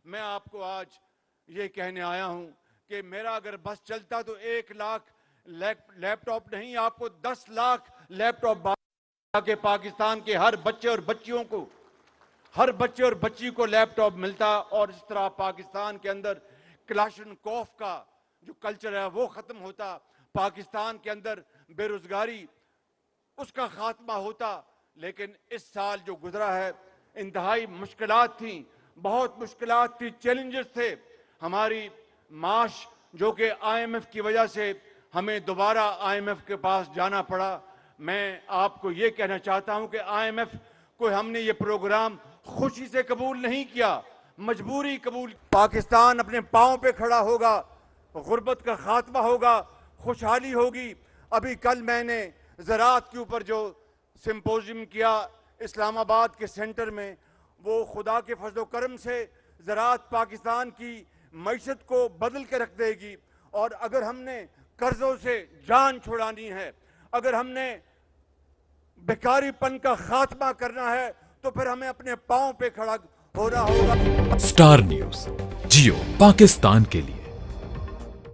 میں آپ کو آج یہ کہنے آیا ہوں کہ میرا اگر بس چلتا تو 1,00,000 لیپ ٹاپ نہیں، آپ کو 10 لاکھ لیپ ٹاپ کہ پاکستان کے ہر بچے اور بچیوں کو، ہر بچے اور بچی کو لیپ ٹاپ ملتا، اور اس طرح پاکستان کے اندر کلاشن کوف کا جو کلچر ہے وہ ختم ہوتا، پاکستان کے اندر بے روزگاری اس کا خاتمہ ہوتا۔ لیکن اس سال جو گزرا ہے انتہائی مشکلات تھیں، بہت مشکلات تھی، چیلنجز تھے، ہماری معاش جو کہ آئی ایم ایف کی وجہ سے ہمیں دوبارہ آئی ایم ایف کے پاس جانا پڑا۔ میں آپ کو یہ کہنا چاہتا ہوں کہ آئی ایم ایف کو ہم نے یہ پروگرام خوشی سے قبول نہیں کیا، مجبوری قبول۔ پاکستان اپنے پاؤں پہ کھڑا ہوگا، غربت کا خاتمہ ہوگا، خوشحالی ہوگی۔ ابھی کل میں نے زراعت کے اوپر جو سمپوزیم کیا اسلام آباد کے سینٹر میں، وہ خدا کے فضل و کرم سے زراعت پاکستان کی معیشت کو بدل کے رکھ دے گی۔ اور اگر ہم نے قرضوں سے جان چھڑانی ہے، اگر ہم نے بیکاری پن کا خاتمہ کرنا ہے، تو پھر ہمیں اپنے پاؤں پہ کھڑا ہونا ہوگا۔ سٹار نیوز، جیو پاکستان کے لیے۔